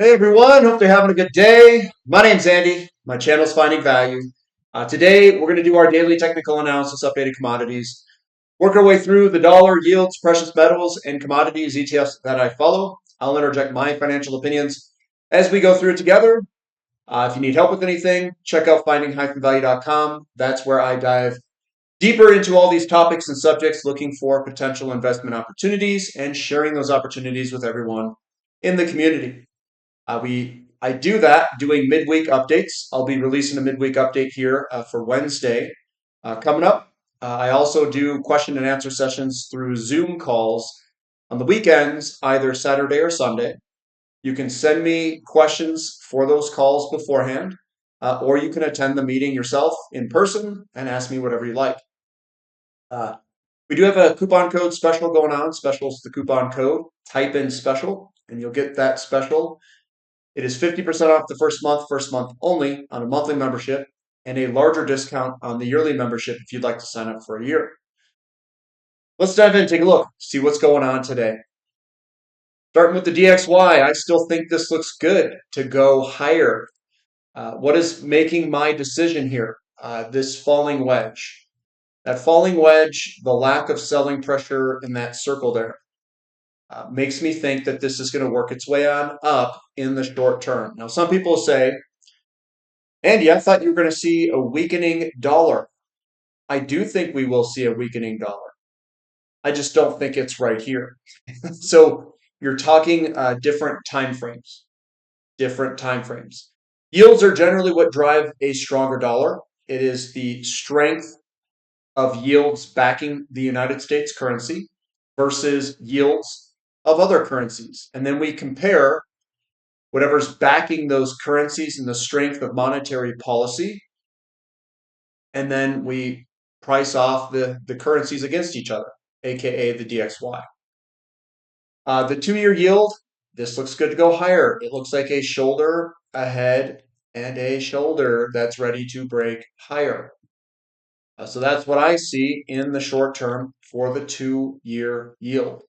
Hey everyone, hope you're having a good day. My name's Andy. My channel's Finding Value. Today we're going to do our daily technical analysis updated commodities. Work our way through the dollar, yields, precious metals, and commodities ETFs that I follow. I'll interject my financial opinions as we go through it together. If you need help with anything, check out finding-value.com. That's where I dive deeper into all these topics and subjects, looking for potential investment opportunities and sharing those opportunities with everyone in the community. I do that doing midweek updates. I'll be releasing a midweek update here for Wednesday coming up. I also do question and answer sessions through Zoom calls on the weekends, either Saturday or Sunday. You can send me questions for those calls beforehand, or you can attend the meeting yourself in person and ask me whatever you like. Uh, we do have a coupon code special going on. Special's the coupon code. Type in special, and you'll get that special. It is 50% off the first month only on a monthly membership, and a larger discount on the yearly membership if you'd like to sign up for a year. Let's dive in and take a look, see what's going on today. Starting with the DXY, I still think this looks good to go higher. What is making my decision here? This falling wedge. That falling wedge, the lack of selling pressure in that circle there, makes me think that this is going to work its way on up in the short term. Now, some people say, Andy, I thought you were going to see a weakening dollar. I do think we will see a weakening dollar. I just don't think it's right here. So you're talking different time frames. Different time frames. Yields are generally what drive a stronger dollar. It is the strength of yields backing the United States currency versus yields of other currencies. And then we compare whatever's backing those currencies and the strength of monetary policy, and then we price off the currencies against each other, aka the DXY. The 2-year yield, this looks good to go higher. It looks like a shoulder, a head, and a shoulder that's ready to break higher. So that's what I see in the short term for the 2-year yield.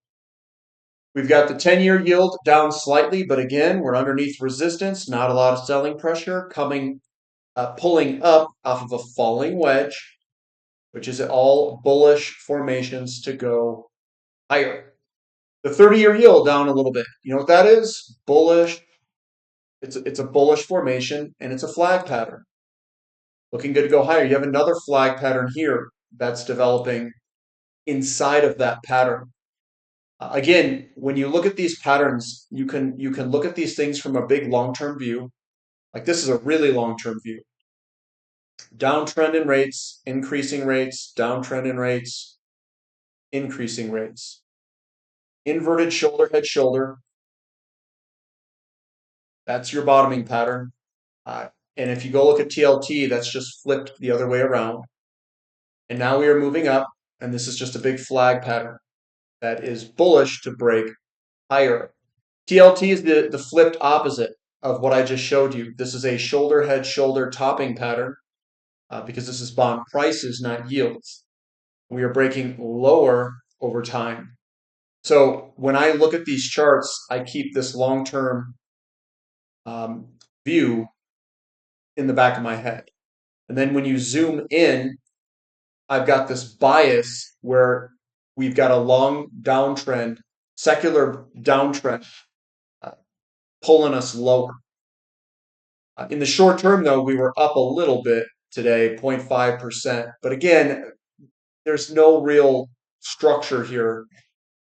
We've got the 10-year yield down slightly, but again, we're underneath resistance, not a lot of selling pressure pulling up off of a falling wedge, which is all bullish formations to go higher. The 30-year yield down a little bit. You know what that is? Bullish. It's a bullish formation, and it's a flag pattern. Looking good to go higher. You have another flag pattern here that's developing inside of that pattern. Again, when you look at these patterns, you can look at these things from a big long-term view. Like this is a really long-term view. Downtrend in rates, increasing rates, downtrend in rates, increasing rates. Inverted shoulder, head, shoulder. That's your bottoming pattern. And if you go look at TLT, that's just flipped the other way around. And now we are moving up, and this is just a big flag pattern that is bullish to break higher. TLT is the flipped opposite of what I just showed you. This is a shoulder, head, shoulder topping pattern because this is bond prices, not yields. We are breaking lower over time. So when I look at these charts, I keep this long-term view in the back of my head. And then when you zoom in, I've got this bias where we've got a long downtrend, secular downtrend, pulling us lower. In the short term, though, we were up a little bit today, 0.5%. But again, there's no real structure here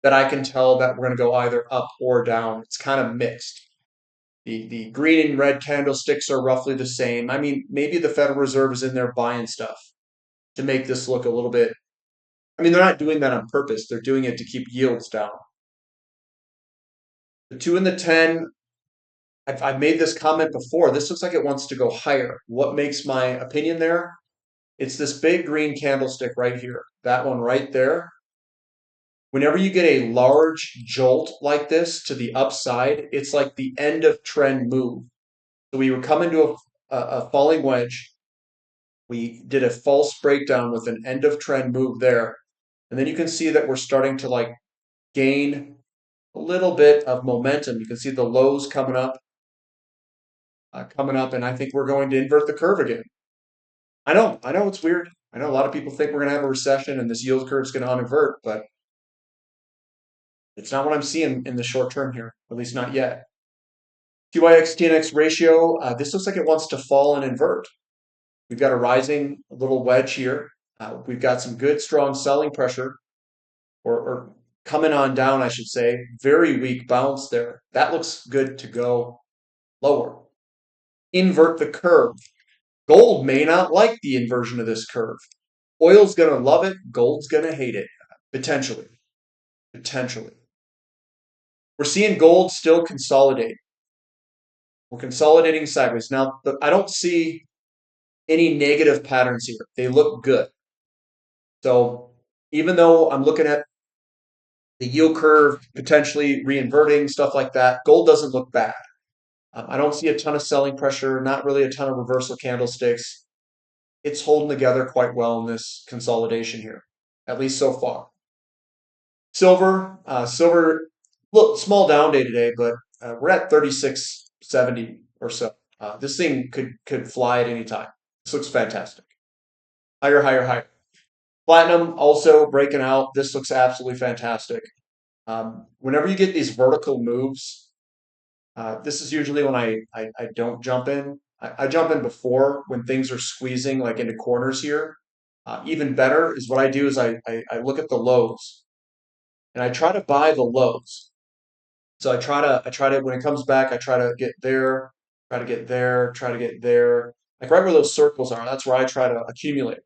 that I can tell that we're going to go either up or down. It's kind of mixed. The green and red candlesticks are roughly the same. I mean, maybe the Federal Reserve is in there buying stuff to make this look a little bit. I mean, they're not doing that on purpose. They're doing it to keep yields down. The 2 and the 10, I've made this comment before. This looks like it wants to go higher. What makes my opinion there? It's this big green candlestick right here. That one right there. Whenever you get a large jolt like this to the upside, it's like the end of trend move. So we would come into a falling wedge. We did a false breakdown with an end of trend move there. And then you can see that we're starting to like gain a little bit of momentum. You can see the lows coming up. coming up, and I think we're going to invert the curve again. I know it's weird. I know a lot of people think we're going to have a recession and this yield curve is going to uninvert, but it's not what I'm seeing in the short term here, at least not yet. TYX TNX ratio, this looks like it wants to fall and invert. We've got a rising little wedge here. We've got some good, strong selling pressure, or coming on down, I should say. Very weak bounce there. That looks good to go lower. Invert the curve. Gold may not like the inversion of this curve. Oil's going to love it. Gold's going to hate it. Potentially. Potentially. We're seeing gold still consolidate. We're consolidating sideways. Now, I don't see any negative patterns here. They look good. So even though I'm looking at the yield curve potentially reinverting, stuff like that, gold doesn't look bad. I don't see a ton of selling pressure, not really a ton of reversal candlesticks. It's holding together quite well in this consolidation here, at least so far. Silver, look, small down day today, but we're at 36.70 or so. This thing could fly at any time. This looks fantastic. Higher, higher, higher. Platinum also breaking out. This looks absolutely fantastic. Whenever you get these vertical moves, this is usually when I don't jump in. I jump in before when things are squeezing like into corners here. Even better is what I do is I look at the lows and I try to buy the lows. So I try to when it comes back, I try to get there, try to get there, try to get there. Like right where those circles are, that's where I try to accumulate.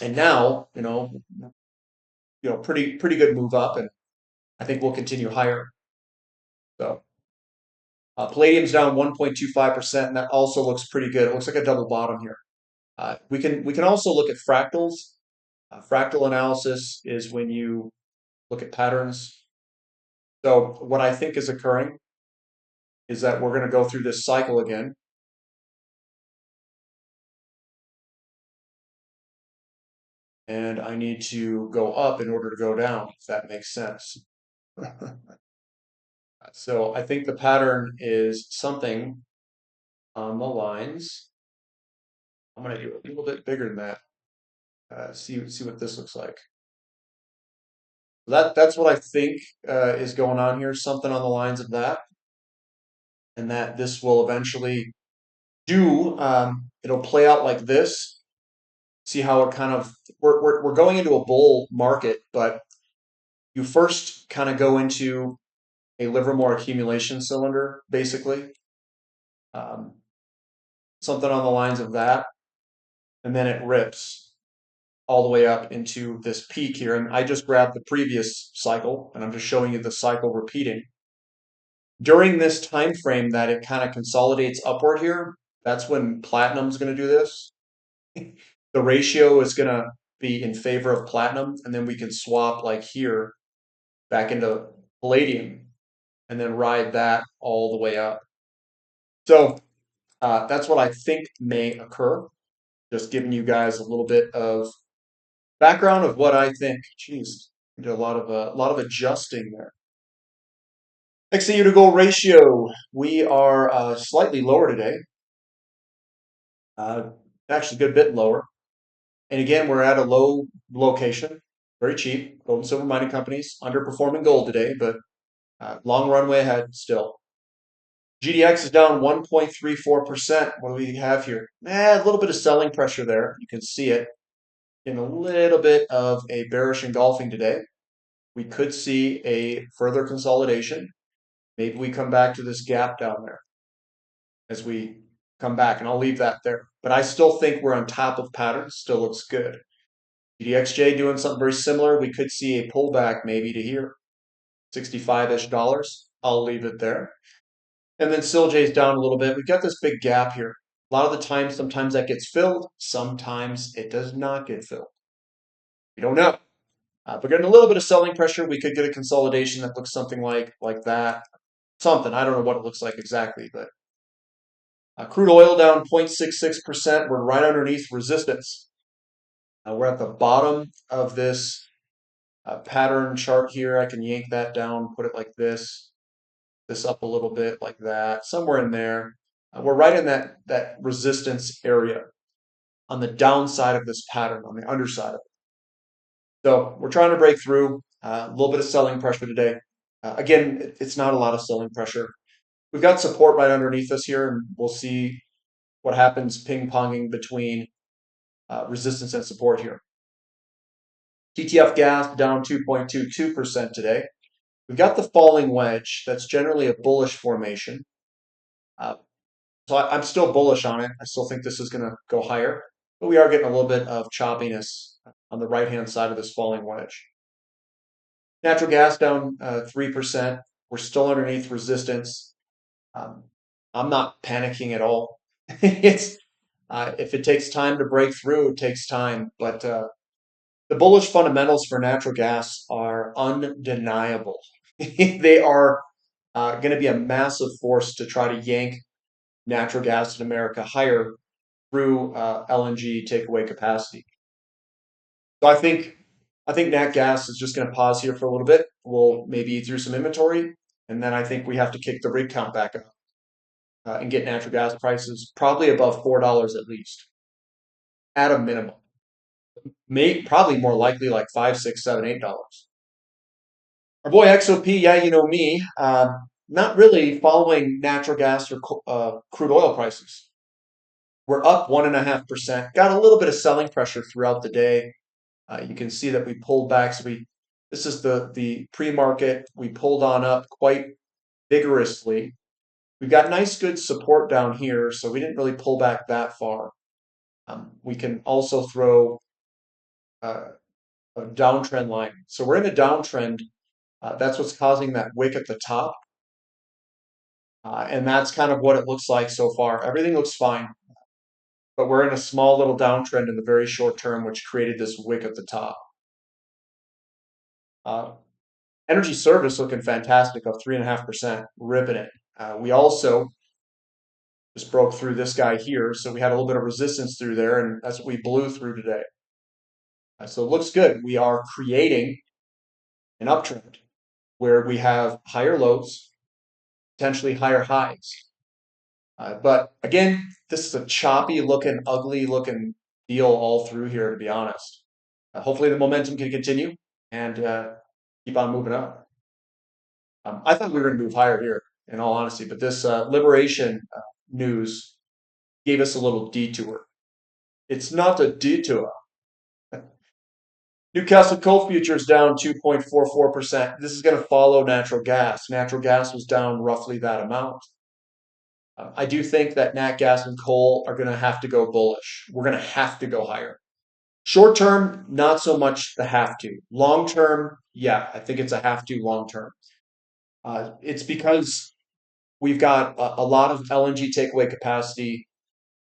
And now, pretty good move up, and I think we'll continue higher. So palladium's down 1.25%, and that also looks pretty good. It looks like a double bottom here. We can also look at fractals. Fractal analysis is when you look at patterns. So what I think is occurring is that we're going to go through this cycle again. And I need to go up in order to go down, if that makes sense. So I think the pattern is something on the lines. I'm going to do a little bit bigger than that. See what this looks like. That's what I think is going on here. Something on the lines of that, and that this will eventually do. It'll play out like this. See how it kind of we're going into a bull market, but you first kind of go into a Livermore accumulation cylinder, basically. Um, Something on the lines of that, and then it rips all the way up into this peak here. And I just grabbed the previous cycle, and I'm just showing you the cycle repeating. During this time frame that it kind of consolidates upward here, that's when platinum's going to do this. The ratio is going to be in favor of platinum, and then we can swap like here back into palladium and then ride that all the way up. So that's what I think may occur. Just giving you guys a little bit of background of what I think. Jeez, did a lot of adjusting there. XAU to gold ratio, we are slightly lower today. Actually, a good bit lower. And again, we're at a low location, very cheap. Gold and silver mining companies underperforming gold today, but long runway ahead still. GDX is down 1.34%. What do we have here? A little bit of selling pressure there. You can see it in a little bit of a bearish engulfing today. We could see a further consolidation. Maybe we come back to this gap down there as we come back, and I'll leave that there. But I still think we're on top of patterns. Still looks good. GDXJ doing something very similar. We could see a pullback maybe to here, 65-ish dollars. I'll leave it there. And then SILJ is down a little bit. We've got this big gap here. A lot of the time, sometimes that gets filled. Sometimes it does not get filled. We don't know. We're getting a little bit of selling pressure. We could get a consolidation that looks something like that. Something. I don't know what it looks like exactly, but crude oil down 0.66%. We're right underneath resistance. We're at the bottom of this pattern chart here. I can yank that down, put it like this up a little bit like that, somewhere in there. We're right in that resistance area on the downside of this pattern, on the underside of it. So we're trying to break through. A little bit of selling pressure today. Again, it's not a lot of selling pressure. We've got support right underneath us here, and we'll see what happens ping-ponging between resistance and support here. TTF gas down 2.22% today. We've got the falling wedge. That's generally a bullish formation. So I'm still bullish on it. I still think this is going to go higher, but we are getting a little bit of choppiness on the right-hand side of this falling wedge. Natural gas down 3%. We're still underneath resistance. I'm not panicking at all. It's if it takes time to break through, it takes time. But the bullish fundamentals for natural gas are undeniable. They are going to be a massive force to try to yank natural gas in America higher through LNG takeaway capacity. So I think nat gas is just going to pause here for a little bit. We'll maybe eat through some inventory, and then I think we have to kick the rig count back up and get natural gas prices probably above $4 at least, at a minimum. Probably more likely like $5, $6, $7, $8. Our boy XOP, yeah, you know me, not really following natural gas or crude oil prices. We're up 1.5%. Got a little bit of selling pressure throughout the day. You can see that we pulled back. So this is the pre-market. We pulled on up quite vigorously. We've got nice, good support down here, so we didn't really pull back that far. We can also throw a downtrend line. So we're in a downtrend. That's what's causing that wick at the top. And that's kind of what it looks like so far. Everything looks fine, but we're in a small little downtrend in the very short term, which created this wick at the top. Energy service looking fantastic, up 3.5%, ripping it. We also just broke through this guy here, so we had a little bit of resistance through there, and that's what we blew through today. So it looks good. We are creating an uptrend where we have higher lows, potentially higher highs. But again, this is a choppy looking, ugly looking deal all through here, to be honest. Hopefully the momentum can continue and keep on moving up. I thought we were going to move higher here, in all honesty, but this liberation news gave us a little detour. It's not a detour. Newcastle coal futures down 2.44%. This is going to follow natural gas. Natural gas was down roughly that amount. I do think that nat gas and coal are going to have to go bullish. We're going to have to go higher. Short term, not so much the have to. Long term, yeah, I think it's a have to long term. It's because we've got a lot of LNG takeaway capacity.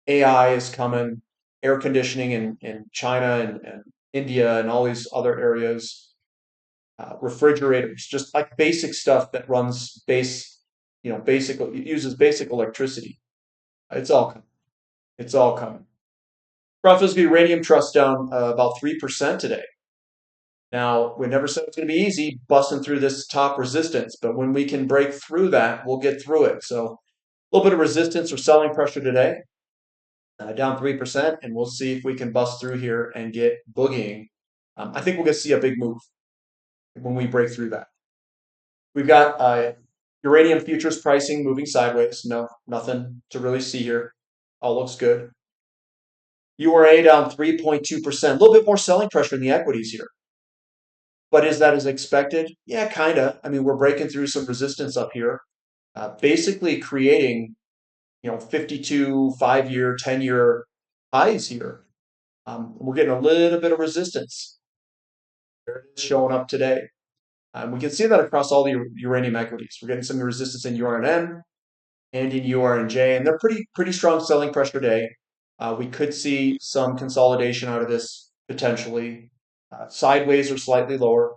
AI is coming, air conditioning in China and India and all these other areas. Refrigerators, just like basic stuff that runs uses basic electricity. It's all coming. It's all coming. Profits Uranium Trust down about 3% today. Now, we never said it's going to be easy busting through this top resistance, but when we can break through that, we'll get through it. So a little bit of resistance or selling pressure today, down 3%, and we'll see if we can bust through here and get boogieing. I think we're going to see a big move when we break through that. We've got uranium futures pricing moving sideways. No, nothing to really see here. All looks good. URA down 3.2%. A little bit more selling pressure in the equities here. But is that as expected? Yeah, kind of. I mean, we're breaking through some resistance up here, basically creating, 52 5-year, 10-year highs here. We're getting a little bit of resistance. There it is showing up today. We can see that across all the uranium equities. We're getting some resistance in URNM and in URNJ, and they're pretty strong selling pressure today. We could see some consolidation out of this potentially. Sideways or slightly lower.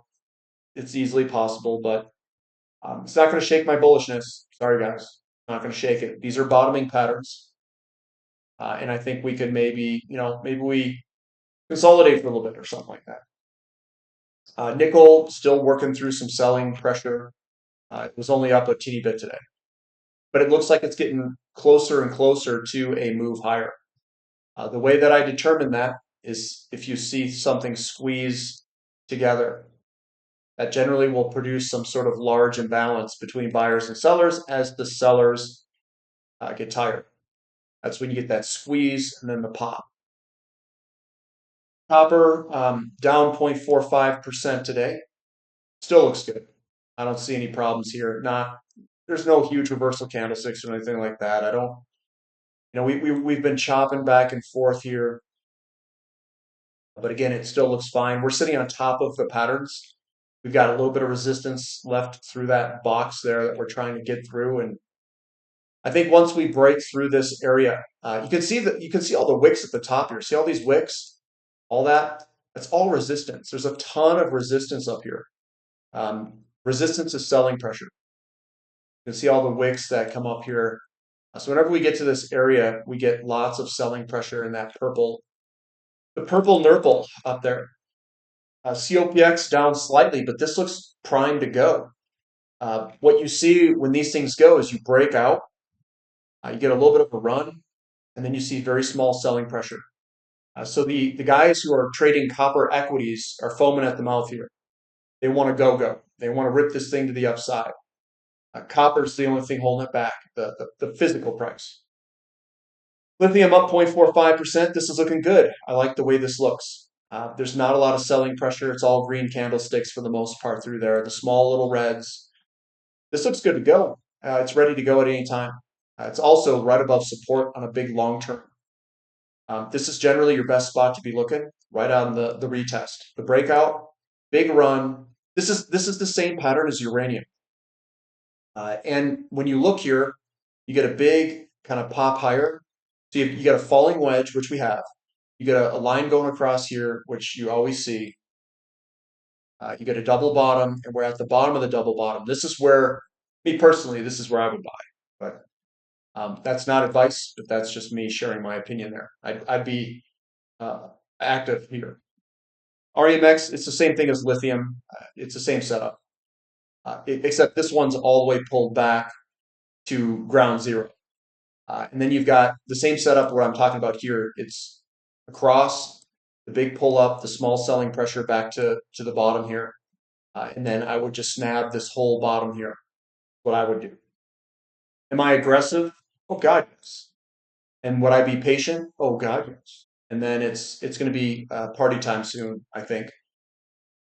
It's easily possible, but it's not going to shake my bullishness. Sorry, guys. Not going to shake it. These are bottoming patterns. And I think we could maybe we consolidate for a little bit or something like that. Nickel still working through some selling pressure. It was only up a teeny bit today. but it looks like it's getting closer and closer to a move higher. The way that I determine that is if you see something squeeze together. That generally will produce some sort of large imbalance between buyers and sellers as the sellers get tired. That's when you get that squeeze and then the pop. Copper down 0.45% today. Still looks good. I don't see any problems here. There's no huge reversal candlesticks or anything like that. I don't, we've been chopping back and forth here, but again, it still looks fine. We're sitting on top of the patterns. We've got a little bit of resistance left through that box there that we're trying to get through, and I think once we break through this area, you can see all the wicks at the top here. See all these wicks, all that. That's all resistance. There's a ton of resistance up here. Resistance is selling pressure. You can see all the wicks that come up here. So whenever we get to this area, we get lots of selling pressure in that purple, the purple nurple up there. COPX down slightly, but this looks primed to go. What you see when these things go is you break out, you get a little bit of a run, and then you see very small selling pressure. So the guys who are trading copper equities are foaming at the mouth here. They want to go. They want to rip this thing to the upside. Copper's the only thing holding it back, the physical price. Lithium up 0.45%. This is looking good. I like the way this looks. There's not a lot of selling pressure. It's all green candlesticks for the most part through there. The small little reds. This looks good to go. It's ready to go at any time. It's also right above support on a big long term. This is generally your best spot to be looking, right on the retest. The breakout, big run. This is the same pattern as uranium. And when you look here, you get a big kind of pop higher. So you got a falling wedge, which we have. You get a line going across here, which you always see. You get a double bottom, and we're at the bottom of the double bottom. This is where, me personally, this is where I would buy. But that's not advice, but that's just me sharing my opinion there. I'd be active here. REMX, it's the same thing as lithium. It's the same setup, except this one's all the way pulled back to ground zero. And then you've got the same setup where I'm talking about here. It's across, the big pull up, the small selling pressure back to the bottom here. And then I would just snap this whole bottom here. What I would do. Am I aggressive? Oh God, yes. And would I be patient? Oh God, yes. And then it's going to be party time soon, I think.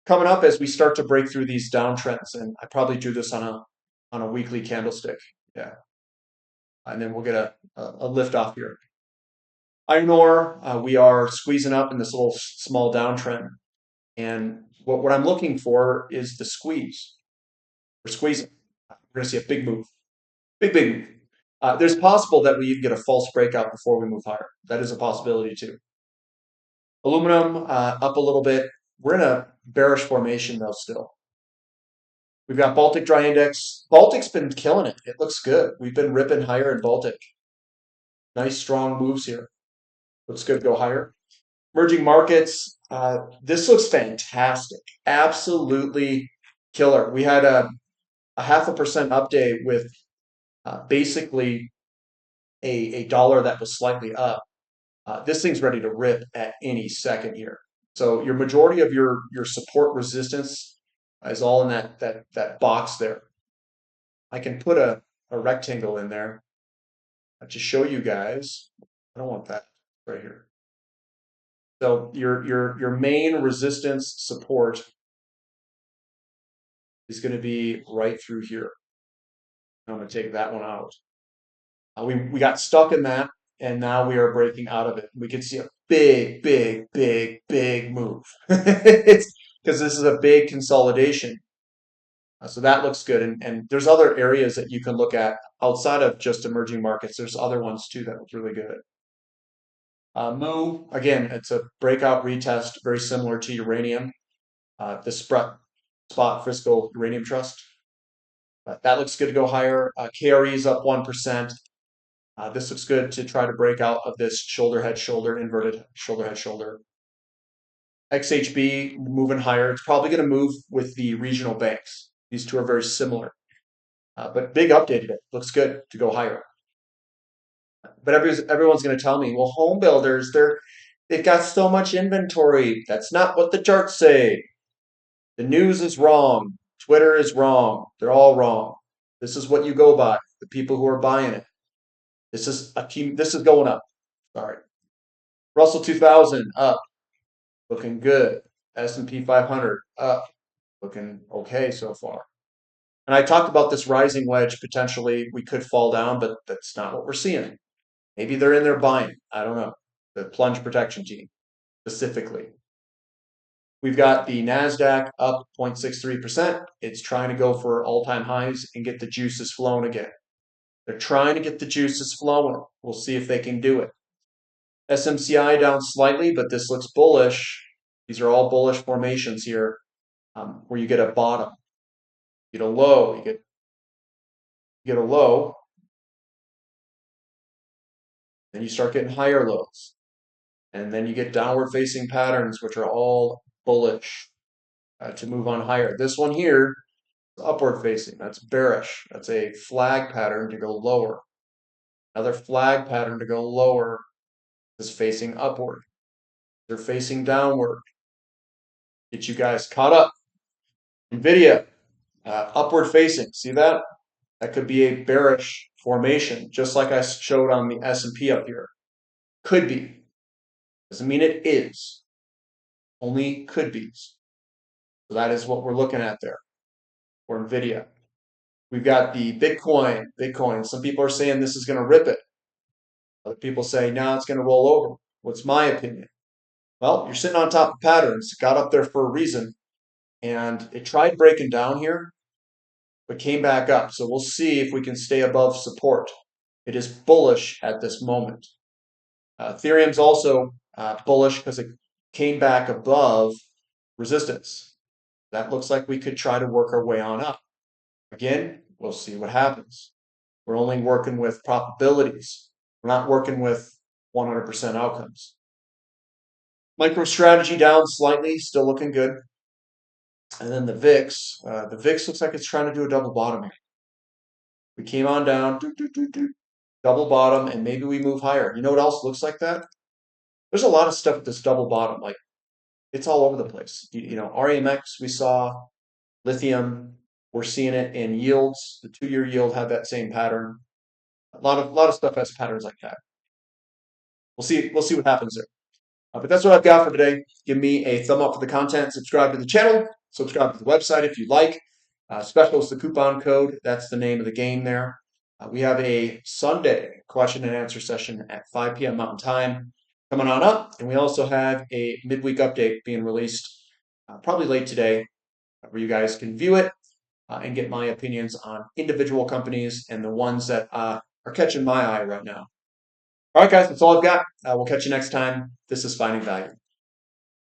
Coming up as we start to break through these downtrends, and I probably do this on a weekly candlestick. Yeah. And then we'll get a lift off here. Iron ore, we are squeezing up in this little small downtrend. And what I'm looking for is the squeeze. We're squeezing. We're going to see a big move. Big move. There's possible that we even get a false breakout before we move higher. That is a possibility too. Aluminum up a little bit. We're in a bearish formation though still. We've got Baltic Dry Index. Baltic's been killing it. It looks good. We've been ripping higher in Baltic. Nice strong moves here. Looks good to go higher. Emerging markets. This looks fantastic. Absolutely killer. We had a 0.5% update with basically a dollar that was slightly up. This thing's ready to rip at any second here. So your majority of your support resistance is all in that box there. I can put a rectangle in there to show you guys. I don't want that right here. So your main resistance support is going to be right through here. I'm going to take that one out. We got stuck in that, and now we are breaking out of it. We can see a big move. It's because this is a big consolidation. So that looks good. And there's other areas that you can look at outside of just emerging markets. There's other ones too that look really good. Mu, again, it's a breakout retest, very similar to uranium. The spot Frisco Uranium Trust. That looks good to go higher. KRE is up 1%. This looks good to try to break out of this shoulder head shoulder, inverted shoulder head shoulder. XHB moving higher. It's probably going to move with the regional banks. These two are very similar. But big update today. Looks good to go higher. But everyone's going to tell me, well, home builders, they've got so much inventory. That's not what the charts say. The news is wrong. Twitter is wrong. They're all wrong. This is what you go by. The people who are buying it. This is going up. Sorry. Russell 2000 up, looking good. S&P 500 up, looking okay so far. And I talked about this rising wedge. Potentially, we could fall down, but that's not what we're seeing. Maybe they're in there buying. I don't know. The plunge protection team specifically. We've got the NASDAQ up 0.63%. It's trying to go for all-time highs and get the juices flowing again. They're trying to get the juices flowing. We'll see if they can do it. SMCI down slightly, but this looks bullish. These are all bullish formations here, where you get a bottom, you get a low, you get a low, then you start getting higher lows, and then you get downward-facing patterns, which are all bullish to move on higher. This one here is upward-facing. That's bearish. That's a flag pattern to go lower. Another flag pattern to go lower is facing upward. They're facing downward. Get you guys caught up. NVIDIA, upward facing. See that? That could be a bearish formation, just like I showed on the S&P up here. Could be. Doesn't mean it is. Only could be. So that is what we're looking at there for NVIDIA. We've got the Bitcoin. Some people are saying this is going to rip it. Other people say, no, it's going to roll over. What's my opinion? Well, you're sitting on top of patterns. Got up there for a reason. And it tried breaking down here, but came back up. So we'll see if we can stay above support. It is bullish at this moment. Ethereum's also bullish because it came back above resistance. That looks like we could try to work our way on up. Again, we'll see what happens. We're only working with probabilities. We're not working with 100% outcomes. MicroStrategy down slightly, still looking good. And then the VIX. The VIX looks like it's trying to do a double bottom here. We came on down, double bottom, and maybe we move higher. You know what else looks like that? There's a lot of stuff with this double bottom. Like, it's all over the place. You know, RAMX, we saw lithium. We're seeing it in yields. The 2-year yield had that same pattern. A lot of stuff has patterns like that. We'll see what happens there. But that's what I've got for today. Give me a thumb up for the content. Subscribe to the channel. Subscribe to the website if you like. Special is the coupon code. That's the name of the game there. We have a Sunday question and answer session at 5 p.m. Mountain Time coming on up. And we also have a midweek update being released probably late today, where you guys can view it and get my opinions on individual companies and the ones that are catching my eye right now. All right, guys, that's all I've got. We'll catch you next time. This is Finding Value.